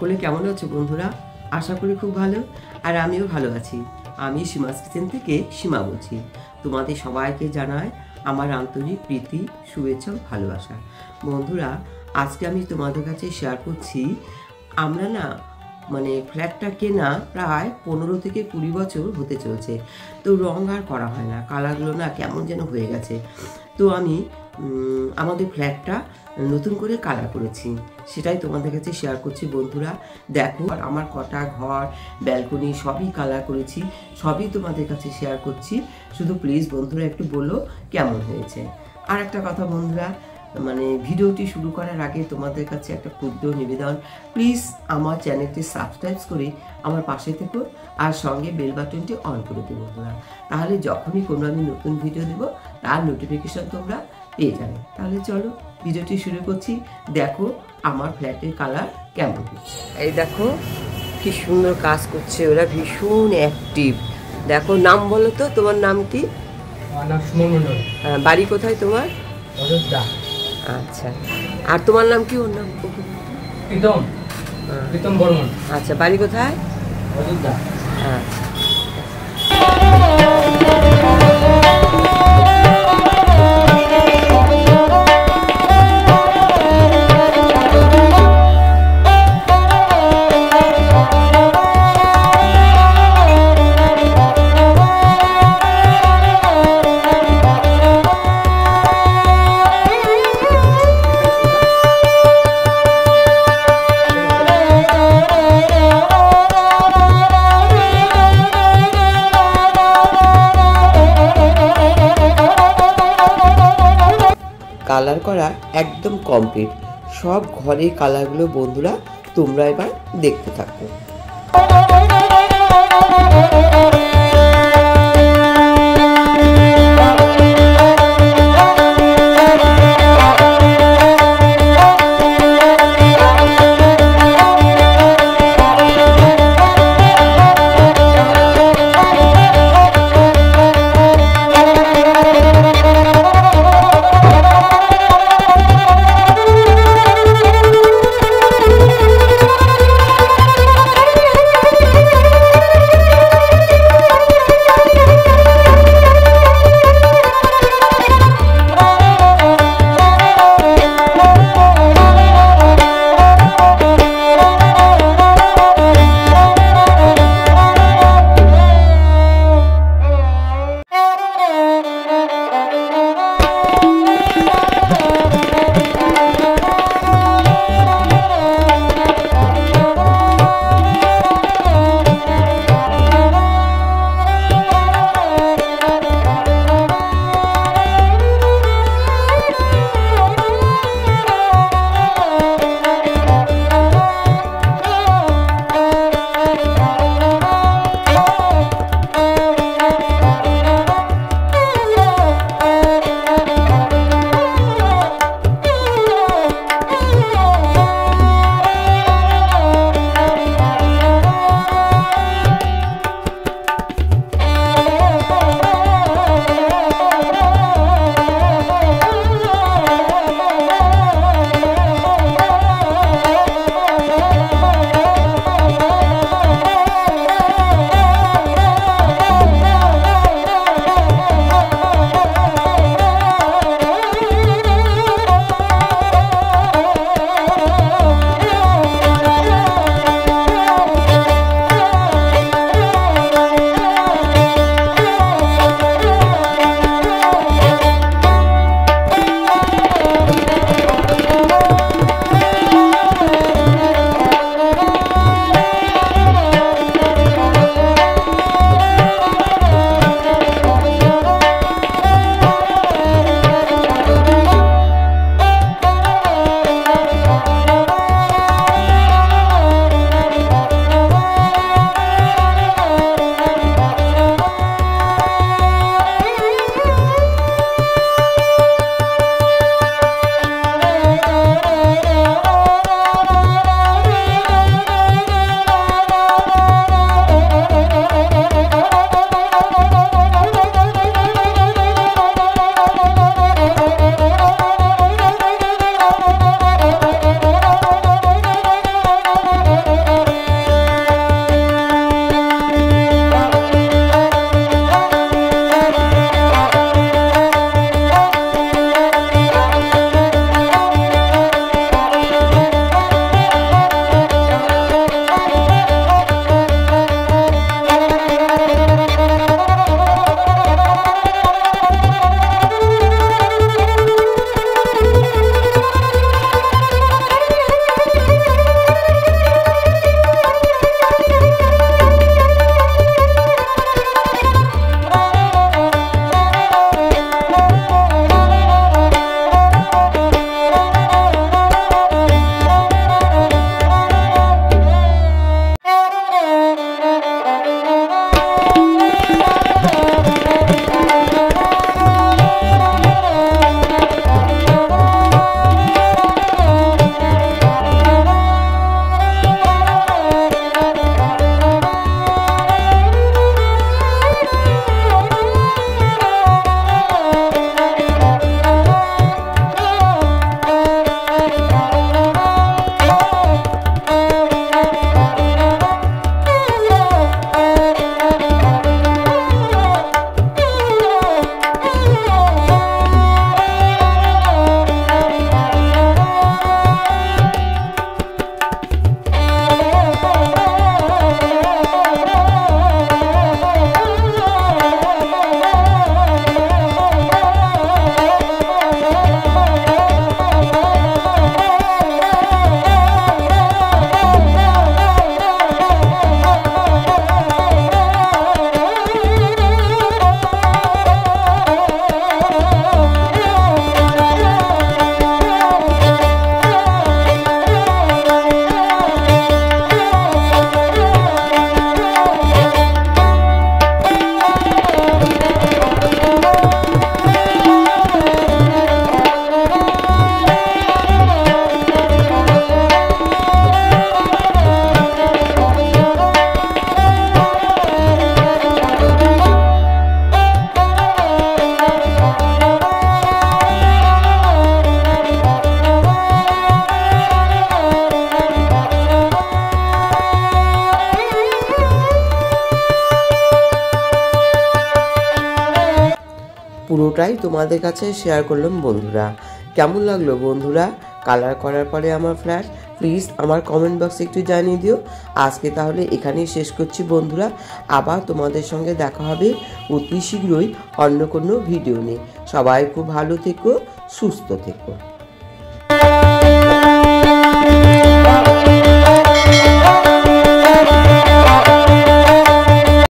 সকলে কেমন আছো বন্ধুরা? আশা করি খুব ভালো, আর আমিও ভালো আছি। আমি সীমাস কিচেন থেকে সীমা বলছি। তোমাদের সবাইকে জানাই আমার আন্তরিক প্রীতি, শুভেচ্ছা ও ভালোবাসা। বন্ধুরা, আজকে আমি তোমাদের কাছে শেয়ার করছি, আমরা না ফ্ল্যাটটা কেনা প্রায় 15 থেকে 20 বছর হতে চলছে। তো রং আর করা হয় না, কালারগুলো না কেমন যেন হয়ে গেছে। তো আমি আমাদের ফ্ল্যাটটা নতুন করে কালার করেছি, সেটাই তোমাদের কাছে শেয়ার করছি। বন্ধুরা দেখো, আর আমার কটা ঘর, ব্যালকনি সবই কালার করেছি, সবই তোমাদের কাছে শেয়ার করছি। শুধু প্লিজ বন্ধুরা একটু বলো কেমন হয়েছে। আর একটা কথা বন্ধুরা, ভিডিওটি শুরু করার আগে তোমাদের কাছে একটা ক্ষুদ্র নিবেদন, প্লিজ আমার চ্যানেলটি সাবস্ক্রাইব করে আমার পাশে থেকো, আর সঙ্গে বেল বাটনটি অন করে দেবো বন্ধুরা। তাহলে যখনই কোনো আমি নতুন ভিডিও দেব তার নোটিফিকেশন তোমরা পেয়ে যাবে। তাহলে চলো ভিডিওটি শুরু করছি। দেখো আমার ফ্ল্যাটের কালার কেমন হচ্ছে। এই দেখো কি সুন্দর কাজ করছে ওরা, ভীষণ অ্যাক্টিভ। দেখো, নাম বলো তো, তোমার নাম কি? আমার নাম সুমন মণ্ডল। বাড়ি কোথায় তোমার? অযোধ্যা। আচ্ছা, আর তোমার নাম কি? ওর নাম প্রীতম বর্মন। আচ্ছা, বাড়ি কোথায়? অযোধ্যা। আচ্ছা, কালার করা একদম কমপ্লিট। সব ঘরের কালারগুলো বন্ধুরা তোমরা এবার দেখতে থাকো। ওটাই তোমাদের কাছে শেয়ার করলাম বন্ধুরা। কেমন লাগলো বন্ধুরা কালার করার পরে আমার ফ্ল্যাট? প্লিজ আমার কমেন্ট বক্সে একটু জানিয়ে দিও। আজকে তাহলে এখানেই শেষ করছি বন্ধুরা। আবার তোমাদের সঙ্গে দেখা হবে অতি শীঘ্রই অন্য কোনো ভিডিও নিয়ে। সবাই খুব ভালো থেকো, সুস্থ থেকো।